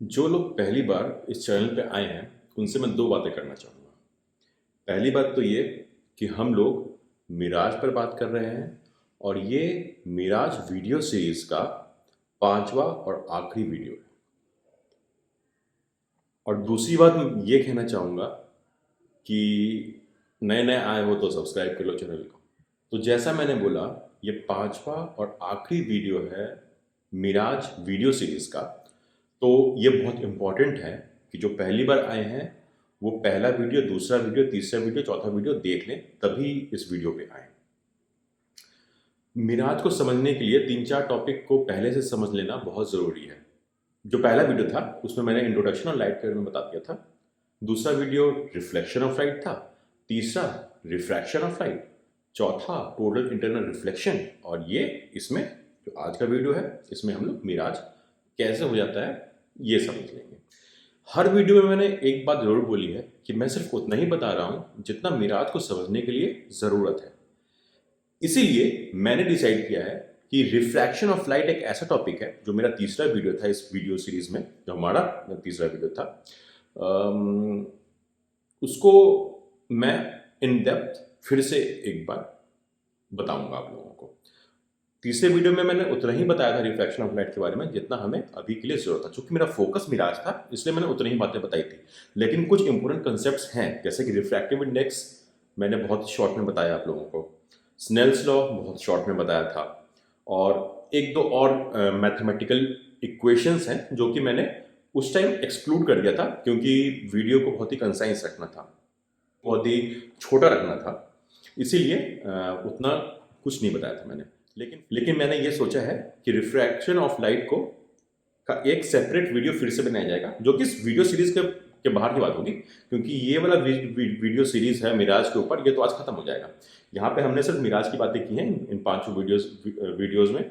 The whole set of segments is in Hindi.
जो लोग पहली बार इस चैनल पे आए हैं, उनसे मैं 2 बातें करना चाहूँगा। पहली बात तो ये कि हम लोग मिराज पर बात कर रहे हैं और ये मिराज वीडियो सीरीज़ का 5वाँ और आखिरी वीडियो है। और दूसरी बात मैं ये कहना चाहूँगा कि नए-नए आए हो तो सब्सक्राइब कर लो चैनल को। तो जैसा मैंने बोला, ये 5वाँ और आखिरी वीडियो है मिराज वीडियो सीरीज़ का। तो ये बहुत इम्पोर्टेंट है कि जो पहली बार आए हैं, वो पहला वीडियो, दूसरा वीडियो, तीसरा वीडियो, चौथा वीडियो देख लें, तभी इस वीडियो पे आएँ। मिराज को समझने के लिए 3-4 टॉपिक को पहले से समझ लेना बहुत ज़रूरी है। जो पहला वीडियो था, उसमें मैंने इंट्रोडक्शन और लाइट के बारे में बता दिया था। दूसरा वीडियो रिफ्लेक्शन ऑफ लाइट था। तीसरा रिफ्रैक्शन ऑफ लाइट। चौथा टोटल इंटरनल रिफ्लेक्शन। और ये इसमें जो आज का वीडियो है, इसमें हम लोग मिराज कैसे हो जाता है, ये समझ लेंगे। हर वीडियो में मैंने एक बात ज़रूर बोली है कि मैं सिर्फ उतना ही बता रहा हूँ जितना मिराज को समझने के लिए ज़रूरत है। इसीलिए मैंने डिसाइड किया है कि रिफ्रैक्शन ऑफ लाइट एक ऐसा टॉपिक है जो मेरा तीसरा वीडियो था इस वीडियो सीरीज में, जो हमारा तीसरा वीडियो था। अम, उसको मैं इन डेप्थ फिर से एक बार बताऊंगा आप लोगों को। तीसरे वीडियो में मैंने उतना ही बताया था रिफ्रैक्शन ऑफ लाइट के बारे में जितना हमें अभी के लिए जरूरत था। चूंकि मेरा फोकस मिराज था, इसलिए मैंने उतनी ही बातें बताई थी। लेकिन कुछ इंपॉर्टेंट कंसेप्ट्स हैं, जैसे कि रिफ्रैक्टिव इंडेक्स मैंने बहुत शॉर्ट में बताया आप लोगों को। स्नेल्स लॉ बहुत शॉर्ट में बताया था। और एक दो और मैथमेटिकल इक्वेशंस हैं जो कि मैंने उस टाइम एक्सक्लूड कर दिया था, क्योंकि वीडियो को बहुत ही कंसाइंस रखना था, बहुत ही छोटा रखना था। इसीलिए उतना कुछ नहीं बताया था मैंने। लेकिन मैंने ये सोचा है कि रिफ्रैक्शन ऑफ लाइट को का एक सेपरेट वीडियो फिर से बनाया जाएगा, जो कि इस वीडियो सीरीज के बाहर की बात होगी, क्योंकि ये वाला वीडियो सीरीज है मिराज के ऊपर, ये तो आज खत्म हो जाएगा। यहाँ पे हमने सिर्फ मिराज की बातें की हैं इन 5 वीडियोज में,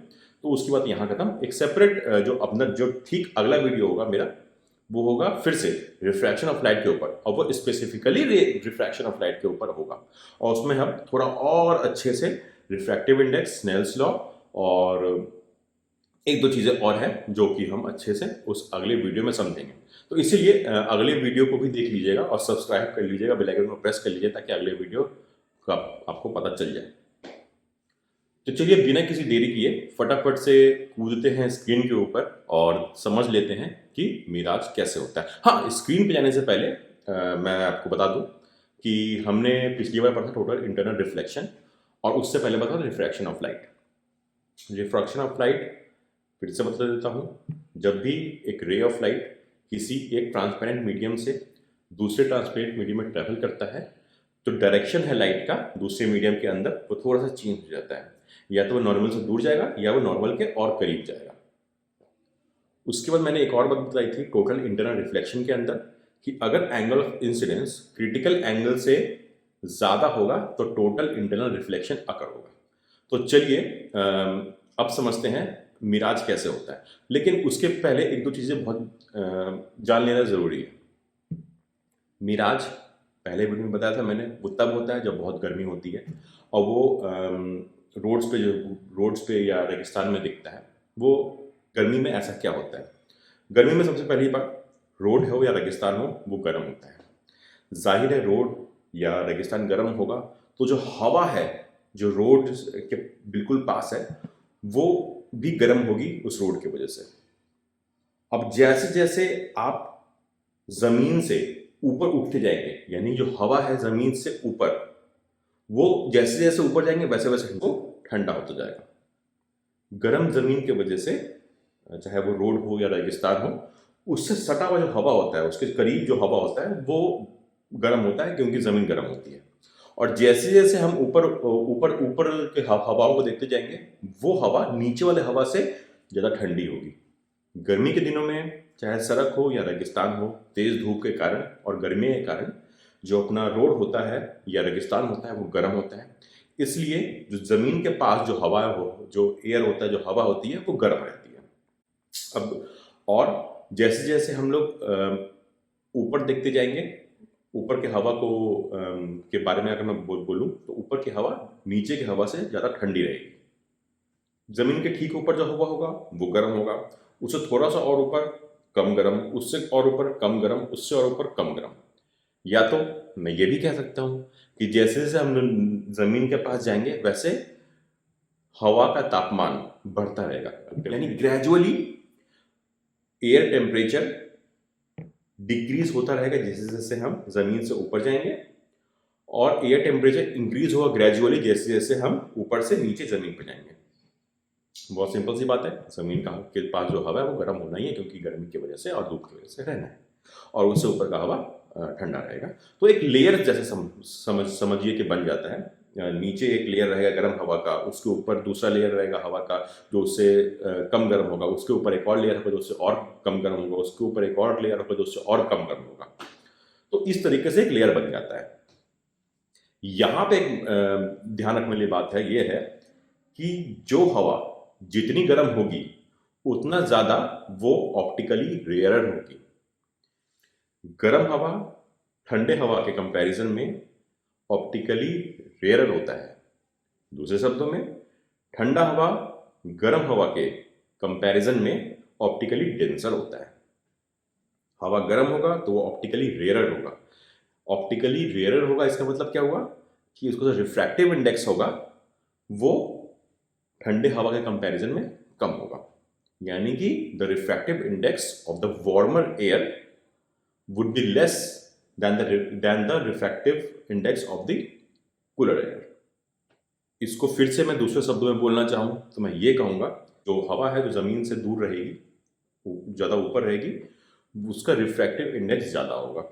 तो उसकी बात यहाँ खत्म। एक सेपरेट जो अपना जो ठीक अगला वीडियो होगा मेरा, वो होगा फिर से रिफ्रैक्शन ऑफ लाइट के ऊपर, और वो स्पेसिफिकली रिफ्रैक्शन ऑफ लाइट के ऊपर होगा। और उसमें हम थोड़ा और अच्छे से रिफ्रैक्टिव इंडेक्स, स्नेल्स लॉ और एक दो चीज़ें और हैं जो कि हम अच्छे से उस अगले वीडियो में समझेंगे। तो इसीलिए अगले वीडियो को भी देख लीजिएगा और सब्सक्राइब कर लीजिएगा, बेल आइकन को प्रेस कर लीजिए, ताकि अगले वीडियो का आपको पता चल जाए। तो चलिए बिना किसी देरी किए फटाफट से कूदते हैं स्क्रीन के ऊपर और समझ लेते हैं कि मिराज कैसे होता है। हाँ, स्क्रीन पे जाने से पहले मैं आपको बता दूं कि हमने पिछली बार पढ़ा टोटल इंटरनल रिफ्लेक्शन, और उससे पहले पढ़ा refraction of light. Refraction of light फिर से बता देता हूँ। जब भी एक रे ऑफ लाइट किसी एक ट्रांसपेरेंट मीडियम से दूसरे ट्रांसपेरेंट मीडियम में ट्रेवल करता है, तो डायरेक्शन है लाइट का दूसरे मीडियम के अंदर वो थोड़ा सा चेंज हो जाता है। या तो वो नॉर्मल से दूर जाएगा या वो नॉर्मल के और करीब जाएगा। उसके बाद मैंने एक और बात बताई थी टोटल इंटरनल रिफ्लेक्शन के अंदर, कि अगर angle of incidence critical angle से ज़्यादा होगा तो टोटल इंटरनल रिफ्लेक्शन अकर होगा। तो चलिए अब समझते हैं मिराज कैसे होता है। लेकिन उसके पहले एक दो चीज़ें बहुत जान लेना ज़रूरी है। मिराज पहले वीडियो में बताया था मैंने, वो तब होता है जब बहुत गर्मी होती है और वो रोड्स पे या रेगिस्तान में दिखता है। वो गर्मी में ऐसा क्या होता है? गर्मी में सबसे पहली बात, रोड हो या रेगिस्तान हो, वो गर्म होता है। जाहिर है रोड या रेगिस्तान गर्म होगा तो जो हवा है जो रोड के बिल्कुल पास है, वो भी गर्म होगी उस रोड की वजह से। अब जैसे जैसे आप जमीन से ऊपर उठते जाएंगे, यानी जो हवा है जमीन से ऊपर, वो जैसे जैसे ऊपर जाएंगे वैसे वैसे वो ठंडा होता जाएगा। गर्म जमीन की वजह से, चाहे वो रोड हो या रेगिस्तान हो, उससे सटा हुआ जो हवा होता है, उसके करीब जो हवा होता है वो गर्म होता है, क्योंकि जमीन गर्म होती है। और जैसे जैसे हम ऊपर ऊपर ऊपर के हवाओं को देखते जाएंगे, वो हवा नीचे वाले हवा से ज़्यादा ठंडी होगी। गर्मी के दिनों में चाहे सड़क हो या रेगिस्तान हो, तेज धूप के कारण और गर्मी के कारण जो अपना रोड होता है या रेगिस्तान होता है वो गर्म होता है। इसलिए जो ज़मीन के पास जो हवा हो, जो एयर होता है, जो हवा होती है, वो गर्म रहती है। अब और जैसे जैसे हम लोग ऊपर देखते जाएंगे, ऊपर के हवा को के बारे में अगर मैं बोलूँ तो ऊपर की हवा नीचे की हवा से ज़्यादा ठंडी रहेगी। ज़मीन के ठीक ऊपर जो हवा होगा वो गर्म होगा, उससे थोड़ा सा और ऊपर कम गर्म, उससे और ऊपर कम गर्म, उससे और ऊपर कम गर्म। या तो मैं ये भी कह सकता हूँ कि जैसे जैसे हम जमीन के पास जाएंगे वैसे हवा का तापमान बढ़ता रहेगा, यानी ग्रेजुअली एयर टेम्परेचर डिक्रीज होता रहेगा जैसे जैसे हम जमीन से ऊपर जाएंगे, और एयर टेम्परेचर इंक्रीज होगा ग्रेजुअली जैसे जैसे हम ऊपर से नीचे जमीन पर जाएंगे। बहुत सिंपल सी बात है, जमीन का के पास जो हवा है वो गर्म होना ही है, क्योंकि गर्मी की वजह से और धूप की वजह से रहना है, और उससे ऊपर का हवा ठंडा रहेगा। तो एक लेयर जैसे समझिए कि बन जाता है। नीचे एक लेयर रहेगा गर्म हवा का, उसके ऊपर दूसरा लेयर रहेगा हवा का जो उससे कम गर्म होगा, उसके ऊपर एक और लेयर होगा जो उससे और कम गर्म होगा, उसके ऊपर एक और लेयर होगा जो उससे और कम गर्म होगा। तो इस तरीके से एक लेयर बन जाता है। यहाँ पे एक ध्यान रखने वाली बात है, ये है कि जो हवा जितनी गर्म होगी उतना ज्यादा वो ऑप्टिकली रेयरर होगी। गर्म हवा ठंडे हवा के कंपैरिजन में ऑप्टिकली रेयरर होता है। दूसरे शब्दों में ठंडा हवा गर्म हवा के कंपैरिजन में ऑप्टिकली डेंसर होता है। हवा गर्म होगा तो वो ऑप्टिकली रेयरर होगा। ऑप्टिकली रेयरर होगा इसका मतलब क्या हुआ कि उसका जो रिफ्रैक्टिव इंडेक्स होगा वो ठंडे हवा के कंपैरिजन में कम होगा, यानी कि the refractive index of the warmer air would be less than the refractive index of the cooler air. इसको फिर से मैं दूसरे शब्दों में बोलना चाहूँ तो मैं ये कहूँगा, जो हवा है जो ज़मीन से दूर रहेगी, ज़्यादा ऊपर रहेगी, उसका रिफ्रैक्टिव इंडेक्स ज़्यादा होगा।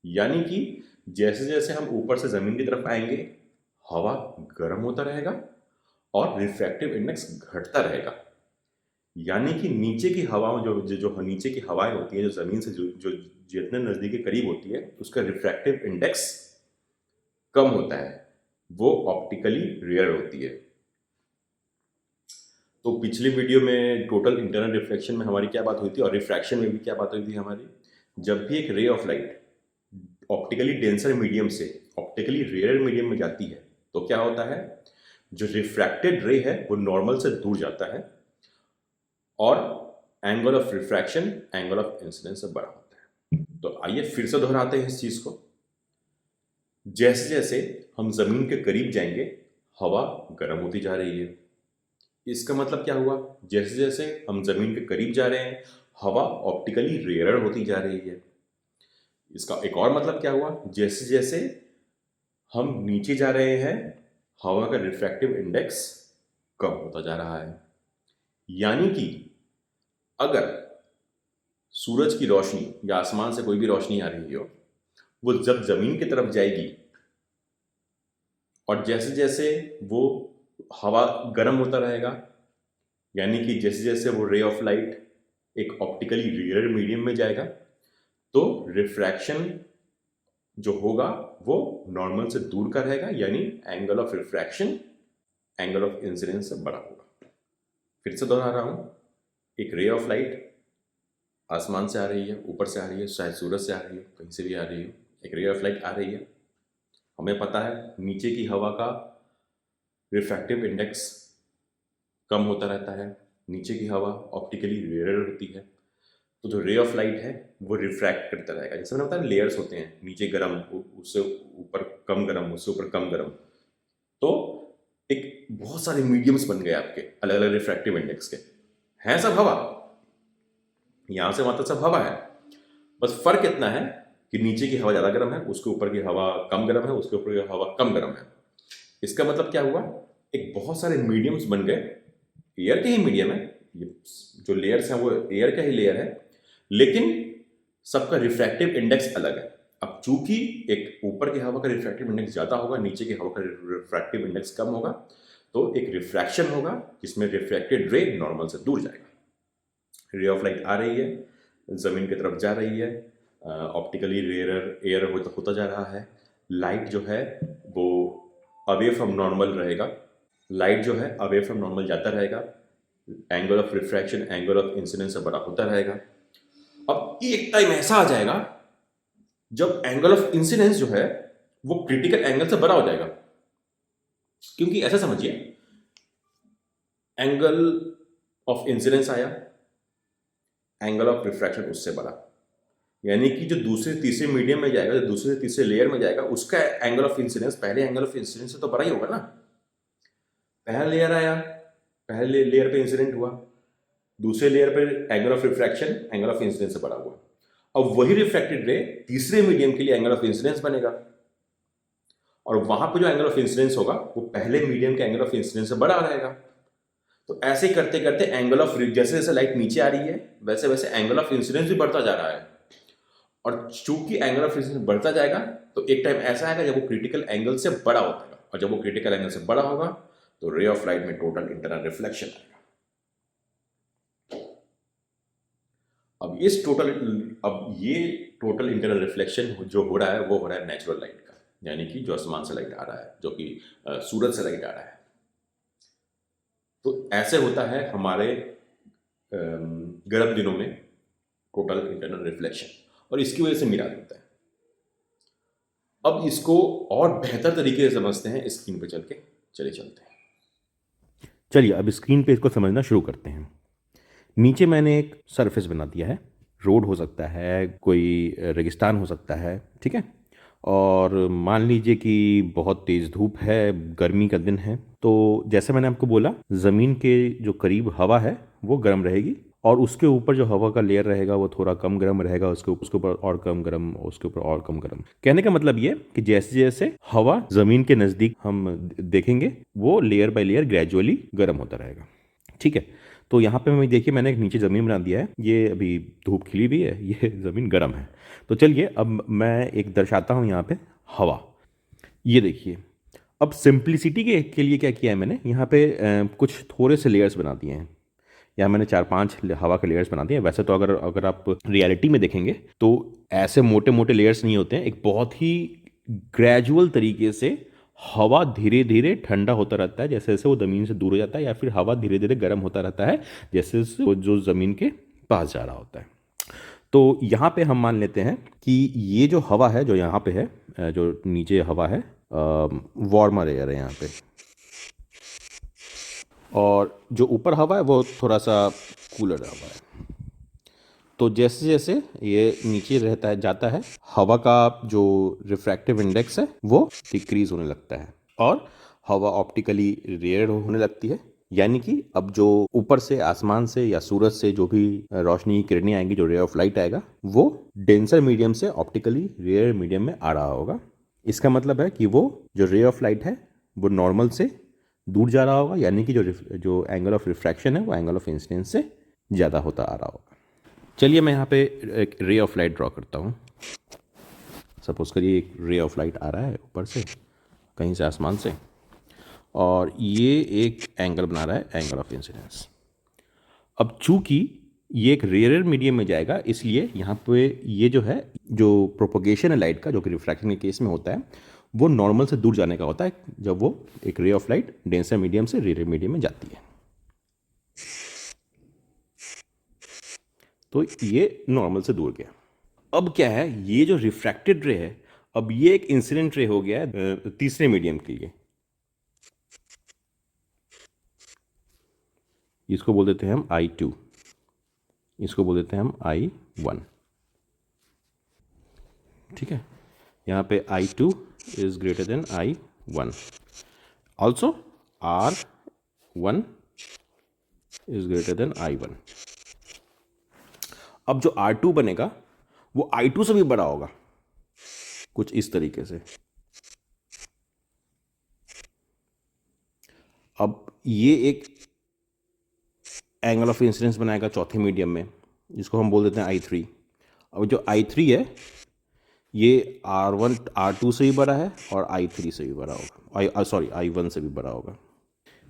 यानी कि जैसे जैसे हम ऊपर से ज़मीन की तरफ आएंगे हवा गर्म होता रहेगा और रिफ्रैक्टिव इंडेक्स घटता रहेगा। यानी कि नीचे की हवाओं जो नीचे की हवाएं होती हैं जो ज़मीन से जो जितने नज़दीक के करीब होती है उसका रिफ्रैक्टिव इंडेक्स कम होता है, वो ऑप्टिकली रेयर होती है। तो पिछली वीडियो में टोटल इंटरनल रिफ्लेक्शन में हमारी क्या बात हुई थी और रिफ्रैक्शन में भी क्या बात हुई थी हमारी। जब भी एक ray of light optically denser medium से ऑप्टिकली रेयर मीडियम में जाती है तो क्या होता है, जो रिफ्रैक्टेड रे है वो नॉर्मल से दूर जाता है और angle of refraction angle of incidence से बड़ा होता है। तो आइए फिर से दोहराते हैं इस चीज को। जैसे जैसे हम जमीन के करीब जाएंगे हवा गर्म होती जा रही है। इसका मतलब क्या हुआ, जैसे जैसे हम जमीन के करीब जा रहे हैं हवा ऑप्टिकली रेयरर होती जा रही है। इसका एक और मतलब क्या हुआ, जैसे जैसे हम नीचे जा रहे हैं हवा का रिफ्रैक्टिव इंडेक्स कम होता जा रहा है। यानी कि अगर सूरज की रोशनी या आसमान से कोई भी रोशनी आ रही हो, वो जब जमीन की तरफ जाएगी और जैसे जैसे वो हवा गर्म होता रहेगा, यानी कि जैसे जैसे वो रे ऑफ लाइट एक ऑप्टिकली रेयर मीडियम में जाएगा तो रिफ्रैक्शन जो होगा वो नॉर्मल से दूर का रहेगा, यानी angle of refraction angle of incidence से बड़ा होगा। फिर से दोहरा रहा हूं, एक रे ऑफ लाइट आसमान से आ रही है, ऊपर से आ रही है, शायद सूरज से आ रही है, कहीं से भी आ रही है, एक रे ऑफ लाइट आ रही है। हमें पता है नीचे की हवा का रिफ्रैक्टिव इंडेक्स कम होता रहता है, नीचे की हवा ऑप्टिकली रेयर होती है। तो जो रे ऑफ लाइट है वो रिफ्रैक्ट करता रहेगा। जैसे मैंने बताया लेयर्स होते हैं, नीचे गर्म, उससे ऊपर कम गर्म, उससे ऊपर कम गर्म। तो एक बहुत सारे मीडियम्स बन गए आपके अलग अलग रिफ्रैक्टिव इंडेक्स के, हैं सब हवा, यहां से वहां तक सब हवा है। बस फर्क इतना है कि नीचे की हवा ज़्यादा गर्म है, उसके ऊपर की हवा कम गर्म है, उसके ऊपर की हवा कम गर्म है। इसका मतलब क्या हुआ, एक बहुत सारे मीडियम्स बन गए, एयर के ही मीडियम है, ये जो लेयर्स हैं वो एयर का ही लेयर है, लेकिन सबका रिफ्रैक्टिव इंडेक्स अलग है। अब चूंकि एक ऊपर की हवा का रिफ्रैक्टिव इंडेक्स ज़्यादा होगा, नीचे की हवा का रिफ्रैक्टिव इंडेक्स कम होगा, तो एक रिफ्रैक्शन होगा जिसमें रिफ्लेक्टेड रे नॉर्मल से दूर जाएगा। रे ऑफ लाइट आ रही है, ज़मीन की तरफ जा रही है, ऑप्टिकली रेयर एयर होता जा रहा है, लाइट जो है वो अवे फ्रॉम नॉर्मल रहेगा, लाइट जो है अवे फ्रॉम नॉर्मल जाता रहेगा, angle of refraction angle of incidence से बड़ा होता रहेगा। अब एक टाइम ऐसा आ जाएगा जब एंगल ऑफ इंसिडेंस जो है वो क्रिटिकल एंगल से बड़ा हो जाएगा। क्योंकि ऐसा समझिए, एंगल ऑफ इंसिडेंस आया, एंगल ऑफ रिफ्रैक्शन उससे बड़ा, यानी कि जो दूसरे तीसरे मीडियम में जाएगा, जो दूसरे तीसरे लेयर में जाएगा, उसका एंगल ऑफ इंसिडेंस पहले एंगल ऑफ इंसिडेंस से तो बड़ा ही होगा ना। पहला लेयर आया, पहले लेयर पे इंसिडेंट हुआ, दूसरे लेयर पे angle of refraction angle of incidence से बड़ा हुआ। अब वही रिफ्रैक्टेड रे तीसरे मीडियम के लिए एंगल ऑफ इंसिडेंस बनेगा, और वहां पे जो एंगल ऑफ इंसिडेंस होगा वो पहले मीडियम के एंगल ऑफ इंसिडेंस से बड़ा रहेगा। तो ऐसे करते करते एंगल ऑफ, जैसे जैसे लाइट नीचे आ रही है वैसे वैसे एंगल ऑफ इंसिडेंस भी बढ़ता जा रहा है, और चूंकि एंगल ऑफ इंसिडेंस बढ़ता जाएगा तो एक टाइम ऐसा आएगा जब वो क्रिटिकल एंगल से बड़ा हो जाएगा, और जब वो क्रिटिकल एंगल से बड़ा होगा तो रे ऑफ लाइट में टोटल इंटरनल रिफ्लेक्शन आएगा। अब ये टोटल इंटरनल रिफ्लेक्शन जो हो रहा है वो हो रहा है नेचुरल लाइट का, यानी कि जो आसमान से लाइट आ रहा है, जो कि सूरज से लाइट आ रहा है। तो ऐसे होता है हमारे गर्म दिनों में टोटल इंटरनल रिफ्लेक्शन, और इसकी वजह से मिराज होता है। अब इसको और बेहतर तरीके से समझते हैं स्क्रीन पे चल के, चलते हैं। चलिए अब स्क्रीन पे इसको समझना शुरू करते हैं। नीचे मैंने एक सरफेस बना दिया है, रोड हो सकता है, कोई रेगिस्तान हो सकता है, ठीक है। और मान लीजिए कि बहुत तेज़ धूप है, गर्मी का दिन है, तो जैसे मैंने आपको बोला ज़मीन के जो करीब हवा है वो गर्म रहेगी, और उसके ऊपर जो हवा का लेयर रहेगा वो थोड़ा कम गर्म रहेगा, उसके ऊपर और कम गर्म, उसके ऊपर और कम गर्म। कहने का मतलब ये कि जैसे जैसे हवा ज़मीन के नज़दीक हम देखेंगे वो लेयर बाय लेयर ग्रेजुअली गर्म होता रहेगा, ठीक है। तो यहाँ पे मैं देखिए मैंने एक नीचे ज़मीन बना दिया है, ये अभी धूप खिली भी है, ये ज़मीन गर्म है। तो चलिए अब मैं एक दर्शाता हूँ यहाँ पे हवा। ये देखिए, अब सिंप्लिसिटी के लिए क्या किया है मैंने, यहाँ पे कुछ थोड़े से लेयर्स बना दिए हैं। यहाँ मैंने 4-5 हवा के लेयर्स बना दिए हैं। वैसे तो अगर आप रियलिटी में देखेंगे तो ऐसे मोटे मोटे लेयर्स नहीं होते हैं, एक बहुत ही ग्रेजुअल तरीके से हवा धीरे धीरे ठंडा होता रहता है जैसे जैसे वो ज़मीन से दूर हो जाता है, या फिर हवा धीरे धीरे गर्म होता रहता है जैसे जैसे वो जो ज़मीन के पास जा रहा होता है। तो यहाँ पे हम मान लेते हैं कि ये जो हवा है जो यहाँ पे है, जो नीचे हवा है, वार्मर एयर है यहाँ पे, और जो ऊपर हवा है वो थोड़ा सा कूलर हवा है। तो जैसे जैसे ये नीचे रहता है जाता है, हवा का जो रिफ्रैक्टिव इंडेक्स है वो डिक्रीज होने लगता है, और हवा ऑप्टिकली रेयर होने लगती है। यानी कि अब जो ऊपर से आसमान से या सूरज से जो भी रोशनी की किरणें आएंगी, जो रे ऑफ लाइट आएगा, वो डेंसर मीडियम से ऑप्टिकली रेयर मीडियम में आ रहा होगा। इसका मतलब है कि वो जो रे ऑफ लाइट है वो नॉर्मल से दूर जा रहा होगा, यानी कि जो एंगल ऑफ रिफ्रैक्शन है वो एंगल ऑफ इंसिडेंस से ज़्यादा होता आ रहा होगा। चलिए मैं यहाँ पे एक रे ऑफ लाइट ड्रॉ करता हूँ। सपोज करिए एक रे ऑफ लाइट आ रहा है ऊपर से, कहीं से आसमान से, और ये एक एंगल बना रहा है, एंगल ऑफ इंसिडेंस। अब चूंकि ये एक रेयर मीडियम में जाएगा, इसलिए यहाँ पे ये जो है, जो प्रोपोगेशन है लाइट का, जो कि रिफ्रैक्शन के केस में होता है, वो नॉर्मल से दूर जाने का होता है जब वो एक ray of light denser medium से रेयर मीडियम में जाती है। तो ये नॉर्मल से दूर गया। अब क्या है, ये जो रिफ्रैक्टेड रे है, अब ये एक इंसिडेंट रे हो गया है तीसरे मीडियम के लिए। इसको बोल देते हैं हम I2, इसको बोल देते हैं हम I1, ठीक है। यहाँ पे I2 is greater than I1, also R1 is greater than I1। अब जो R2 बनेगा वो I2 से भी बड़ा होगा, कुछ इस तरीके से। अब ये एक एंगल ऑफ इंसिडेंस बनाएगा चौथे मीडियम में, जिसको हम बोल देते हैं I3। अब जो I3 है ये R1 R2 से भी बड़ा है और I3 से भी बड़ा होगा, I1 से भी बड़ा होगा।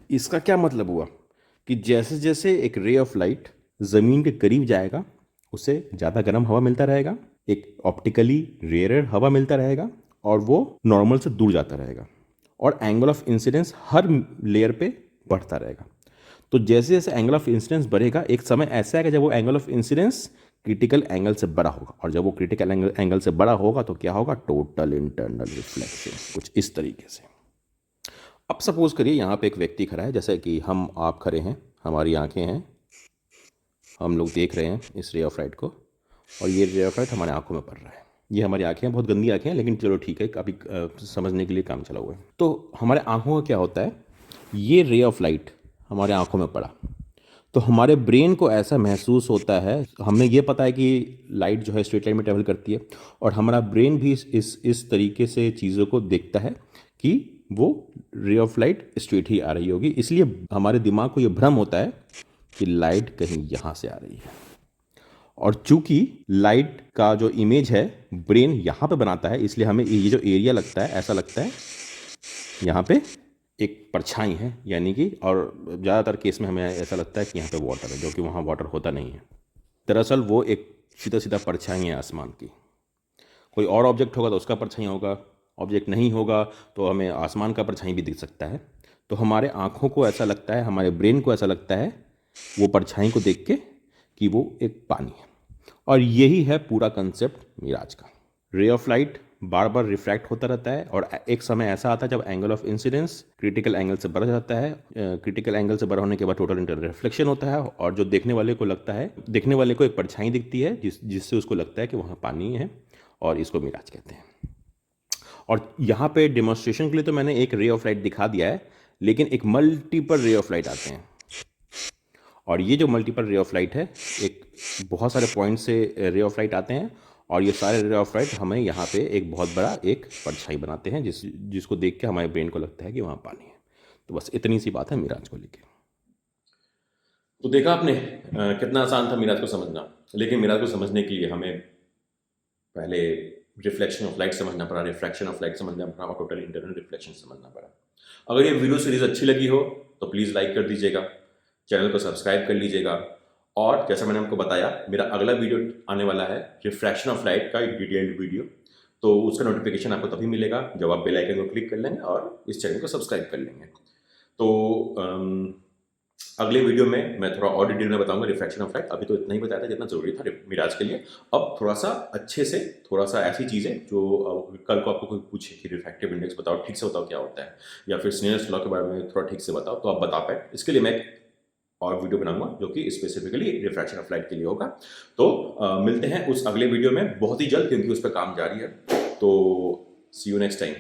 इसका क्या मतलब हुआ कि जैसे जैसे एक रे ऑफ लाइट ज़मीन के करीब जाएगा उसे ज़्यादा गर्म हवा मिलता रहेगा, एक ऑप्टिकली रेयर हवा मिलता रहेगा, और वो नॉर्मल से दूर जाता रहेगा, और angle of incidence her layer पे बढ़ता रहेगा। तो जैसे जैसे एंगल ऑफ इंसिडेंस बढ़ेगा, एक समय ऐसा आएगा जब वो angle of incidence critical angle से बड़ा होगा, और जब वो क्रिटिकल एंगल से बड़ा होगा तो क्या होगा, टोटल इंटरनल रिफ्लेक्शन, कुछ इस तरीके से। अब सपोज करिए यहाँ पे एक व्यक्ति खड़ा है, जैसे कि हम आप खड़े हैं, हमारी आंखें हैं, हम लोग देख रहे हैं इस रे ऑफ लाइट को, और ये रे ऑफ लाइट हमारे आंखों में पड़ रहा है। ये हमारी आंखें हैं, बहुत गंदी आंखें हैं, लेकिन चलो ठीक है, काफ़ी समझने के लिए काम चला हुआ है। तो हमारे आंखों का क्या होता है, ये रे ऑफ लाइट हमारे आंखों में पड़ा तो हमारे ब्रेन को ऐसा महसूस होता है, हमें ये पता है कि लाइट जो है स्ट्रेट लाइन में ट्रेवल करती है, और हमारा ब्रेन भी इस तरीके से चीज़ों को देखता है कि वो रे ऑफ लाइट स्ट्रेट ही आ रही होगी। इसलिए हमारे दिमाग को ये भ्रम होता है कि लाइट कहीं यहाँ से आ रही है। और चूंकि लाइट का जो इमेज है ब्रेन यहाँ पे बनाता है, इसलिए हमें ये जो एरिया लगता है, ऐसा लगता है यहाँ पे एक परछाई है, यानी कि, और ज़्यादातर केस में हमें ऐसा लगता है कि यहाँ पे वाटर है, जो कि वहाँ वाटर होता नहीं है। दरअसल वो एक सीधा सीधा परछाई है आसमान की। कोई और ऑब्जेक्ट होगा तो उसका परछाई होगा, ऑब्जेक्ट नहीं होगा तो हमें आसमान का परछाई भी दिख सकता है। तो हमारे आँखों को ऐसा लगता है, हमारे ब्रेन को ऐसा लगता है वो परछाई को देख के कि वो एक पानी है। और यही है पूरा कंसेप्ट मिराज का। Ray of light bar bar refract होता रहता है, और एक समय ऐसा आता है जब angle of incidence critical angle से बढ़ जाता है। क्रिटिकल एंगल से बड़ा होने के बाद टोटल इंटरनल रिफ्लेक्शन होता है, और जो देखने वाले को लगता है, देखने वाले को एक परछाई दिखती है जिससे उसको लगता है कि वहाँ पानी है, और इसको मिराज कहते हैं। और यहाँ पे डेमोन्स्ट्रेशन के लिए तो मैंने एक रे ऑफ लाइट दिखा दिया है, लेकिन एक मल्टीपल रे ऑफ लाइट आते हैं, और ये जो मल्टीपल रे ऑफ लाइट है, एक बहुत सारे पॉइंट से रे ऑफ लाइट आते हैं, और ये सारे रे ऑफ लाइट हमें यहाँ पे एक बहुत बड़ा एक परछाई बनाते हैं, जिसको देख के हमारे ब्रेन को लगता है कि वहाँ पानी है। तो बस इतनी सी बात है मिराज को लेके। तो देखा आपने कितना आसान था मिराज को समझना, लेकिन मिराज को समझने के लिए हमें पहले रिफ्लेक्शन ऑफ लाइट समझना पड़ा, रिफ्रैक्शन ऑफ लाइट समझना पड़ा, और टोटल इंटरनल रिफ्लेक्शन समझना पड़ा। अगर ये वीडियो सीरीज अच्छी लगी हो तो प्लीज़ लाइक कर दीजिएगा, चैनल को सब्सक्राइब कर लीजिएगा, और जैसा मैंने आपको बताया, मेरा अगला वीडियो आने वाला है रिफ्रैक्शन ऑफ लाइट का, एक डिटेल्ड वीडियो। तो उसका नोटिफिकेशन आपको तभी मिलेगा जब आप बेल आइकन को क्लिक कर लेंगे और इस चैनल को सब्सक्राइब कर लेंगे। तो अगले वीडियो में मैं थोड़ा और डिटेल में बताऊंगा रिफ्रैक्शन ऑफ लाइट। अभी तो इतना ही बताया था जितना जरूरी था मिराज के लिए। अब थोड़ा सा अच्छे से, थोड़ा सा ऐसी चीज़ें जो कल को आपको कोई पूछे कि रिफ्रैक्टिव इंडेक्स बताओ, ठीक से बताओ क्या होता है, या फिर स्नेल्स लॉ के बारे में थोड़ा ठीक से बताओ, तो आप बता पाए, इसके लिए मैं और वीडियो बनाऊंगा जो कि स्पेसिफिकली रिफ्रैक्शन ऑफ लाइट के लिए होगा। तो मिलते हैं उस अगले वीडियो में बहुत ही जल्द, क्योंकि उस पर काम जारी है। तो सी यू नेक्स्ट टाइम।